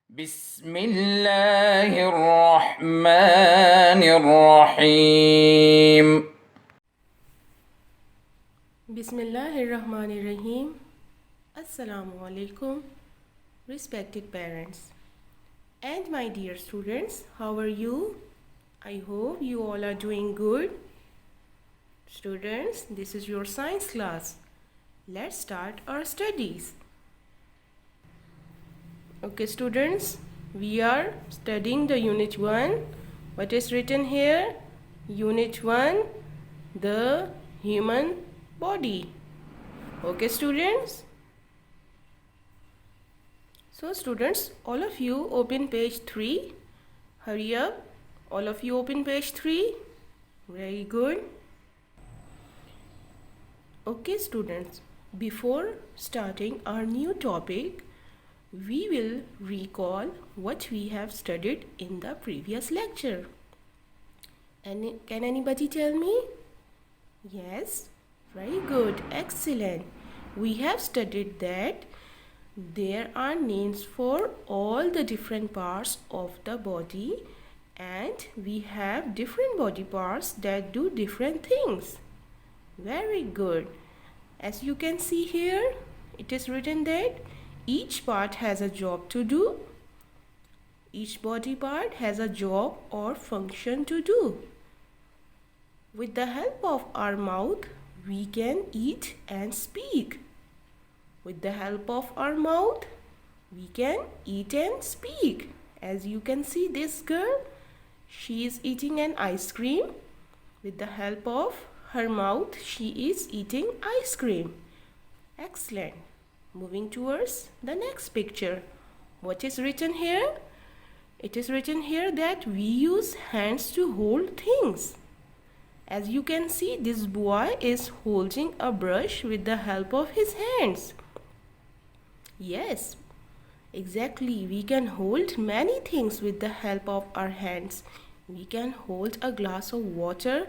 بسم الله الرحمن الرحيم. Bismillahirrahmanirrahim. Assalamu alaikum, respected parents. And my dear students, how are you? I hope you all are doing good. Students, this is your science class. Let's start our studies. Okay, students, we are studying the Unit 1. What is written here? Unit 1, the human body. Okay, students? So, students, all of you open page 3. Hurry up. All of you open page 3. Very good. Okay, students, before starting our new topic, we will recall what we have studied in the previous lecture. And can anybody tell me? Yes, very good, excellent. We have studied that there are names for all the different parts of the body, and we have different body parts that do different things. Very good. As you can see here, it is written that each part has a job to do. Each body part has a job or function to do. With the help of our mouth, we can eat and speak. With the help of our mouth, we can eat and speak. As you can see, this girl, she is eating an ice cream. With the help of her mouth, she is eating ice cream. Excellent. Moving towards the next picture. What is written here? It is written here that we use hands to hold things. As you can see, this boy is holding a brush with the help of his hands. Yes, exactly. We can hold many things with the help of our hands. We can hold a glass of water.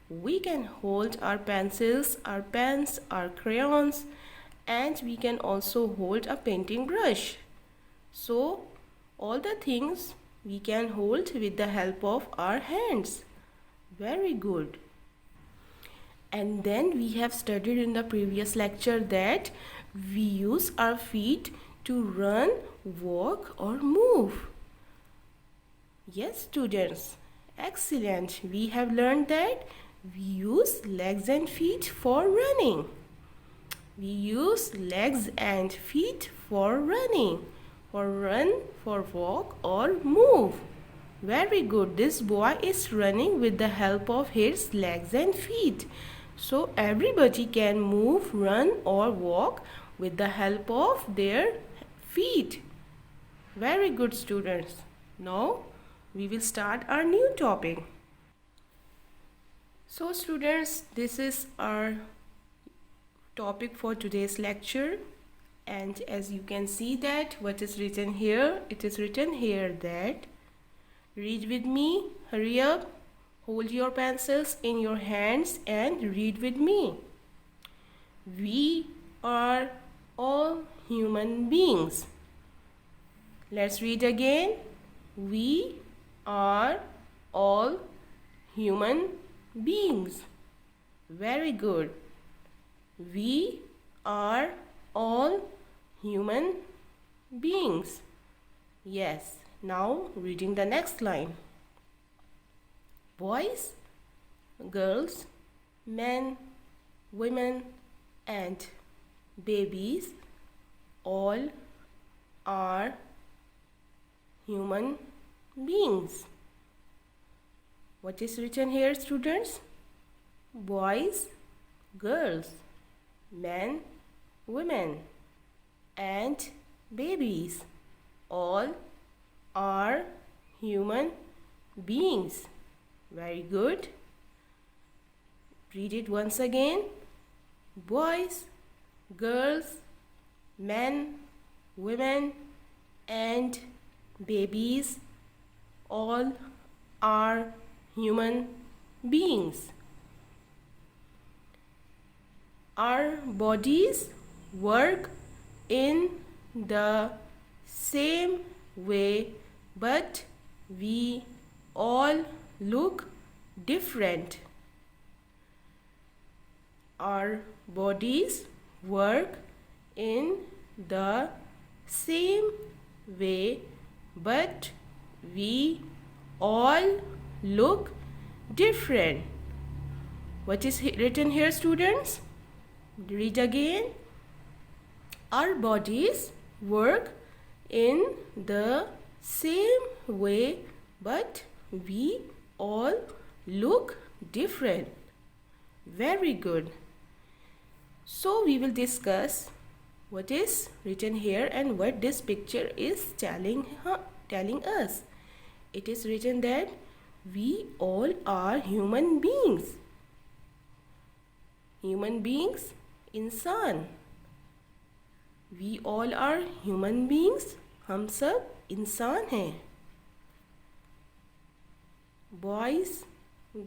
We can hold our pencils, our pens, our crayons, and we can also hold a painting brush. So, all the things we can hold with the help of our hands. Very good. And then we have studied in the previous lecture that we use our feet to run, walk, or move. Yes, students. Excellent. We have learned that we use legs and feet for running. We use legs and feet for running, for run, for walk, or move. Very good. This boy is running with the help of his legs and feet. So everybody can move, run, or walk with the help of their feet. Very good, students. Now we will start our new topic. So students, this is our topic for today's lecture, and as you can see that what is written here, it is written here that, read with me, hurry up, hold your pencils in your hands and read with me. We are all human beings. Let's read again. We are all human beings. Very good. We are all human beings. Yes. Now reading the next line. Boys, girls, men, women, and babies all are human beings. What is written here, students? Boys, girls, men, women, and babies all are human beings. Very good. Read it once again. Boys, girls, men, women, and babies all are human beings. Our bodies work in the same way, but we all look different. Our bodies work in the same way, but we all look different. What is written here, students? Read again. Our bodies work in the same way, but we all look different. Very good. So we will discuss what is written here and what this picture is telling us. It is written that we all are human beings. Human beings, इंसान. We all are human beings. हम सब इंसान हैं. Boys,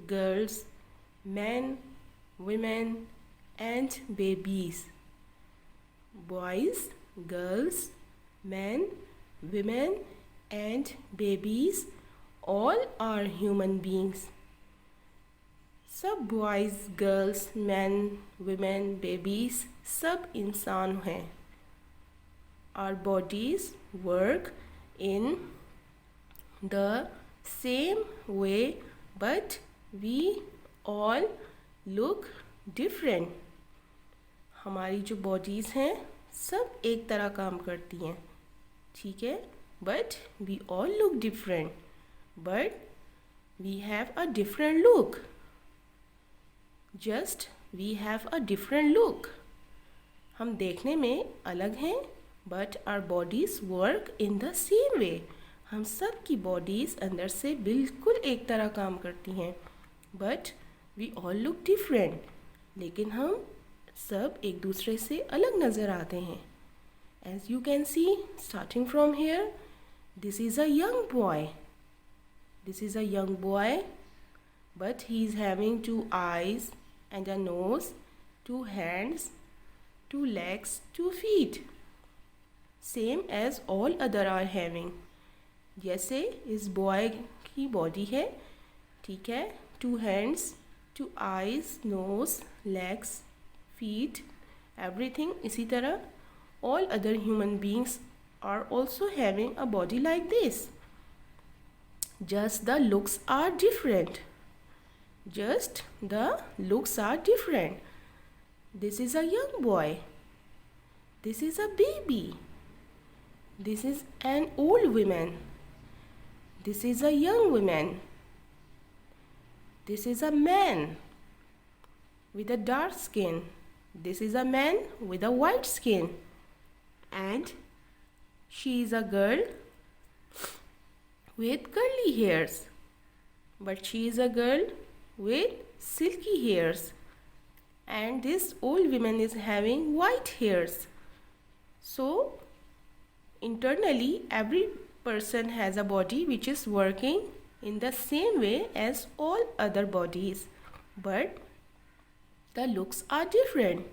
girls, men, women and babies. Boys, girls, men, women and babies all are human beings. सब boys, girls, men, women, babies सब इंसान हैं. Our bodies work in the same way, but we all look different. हमारी जो bodies हैं सब एक तरह काम करती हैं, ठीक है, but we all look different. But we have a different look. Just we have a different look. हम देखने में अलग हैं, but our bodies work in the same way. हम सब की bodies अंदर से बिल्कुल एक तरह काम करती हैं, but we all look different. लेकिन हम सब एक दूसरे से अलग नज़र आते हैं. As you can see, starting from here, this is a young boy. This is a young boy, but he is having 2 eyes and a nose, 2 hands, 2 legs, 2 feet, same as all other are having. जैसे इस boy की body है, ठीक है, 2 hands, 2 eyes, nose, legs, feet, everything इसी तरह all other human beings are also having a body like this. Just the looks are different. Just the looks are different. This is a young boy. This is a baby. This is an old woman. This is a young woman. This is a man with a dark skin. This is a man with a white skin. And she is a girl with curly hairs. But she is a girl with silky hairs. And this old woman is having white hairs. So internally every person has a body which is working in the same way as all other bodies, but the looks are different.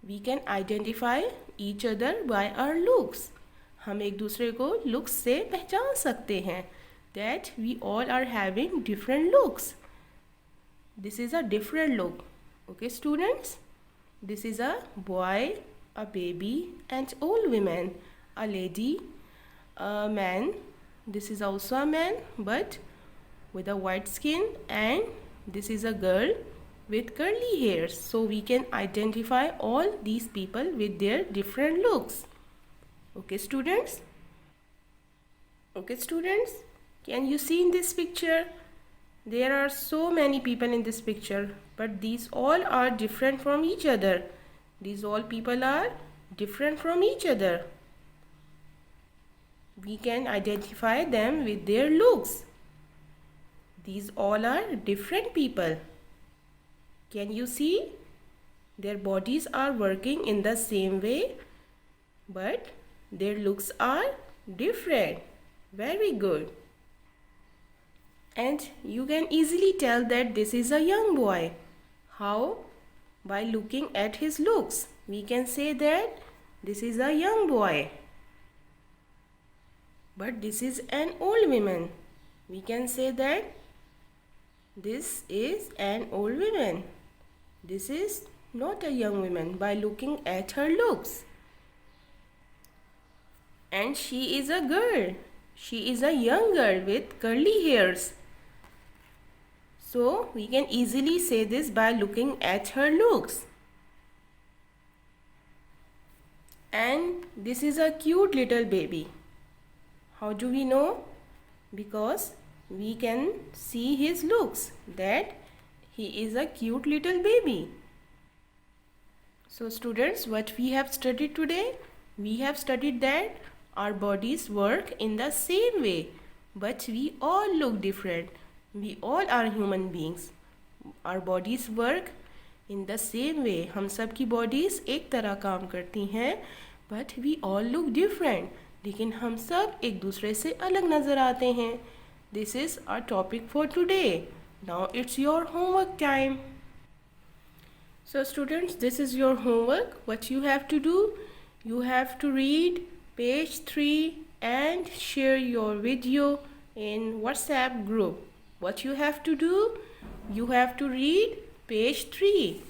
We can identify each other by our looks. हम एक दूसरे को looks से पहचान सकते हैं that we all are having different looks. This is a different look. Okay, students? This is a boy, a baby, and old woman, a lady, a man. This is also a man, but with a white skin, and this is a girl with curly hairs. So we can identify all these people with their different looks. Okay, students? Okay, students? Can you see in this picture? There are so many people in this picture, but these all are different from each other. These all people are different from each other. We can identify them with their looks. These all are different people. Can you see? Their bodies are working in the same way, but their looks are different. Very good. And you can easily tell that this is a young boy. How? By looking at his looks. We can say that this is a young boy. but this is an old woman. We can say that this is an old woman. This is not a young woman by looking at her looks. And she is a girl. She is a young girl with curly hairs. So we can easily say this by looking at her looks. And this is a cute little baby. How do we know? Because we can see his looks, that he is a cute little baby. So students, what we have studied today? We have studied that our bodies work in the same way, but we all look different. We all are human beings. Our bodies work in the same way. हम सब की bodies एक तरह काम करती हैं, but we all look different. लेकिन हम सब एक दूसरे से अलग नज़र आते हैं. This is our topic for today. Now it's your homework time. So students, this is your homework. What you have to do? You have to read page 3 and share your video in WhatsApp group. What you have to do? You have to read page 3.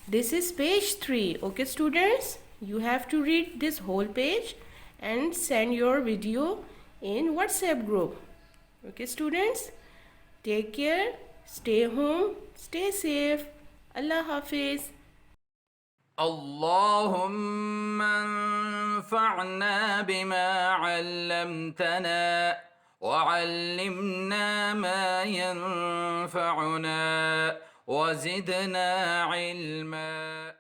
This is page 3. Okay students? You have to read this whole page and send your video in WhatsApp group. Okay students? Take care. Stay home. Stay safe. Allah Hafiz. اللهم انفعنا بما علمتنا وعلمنا ما ينفعنا وزدنا علما.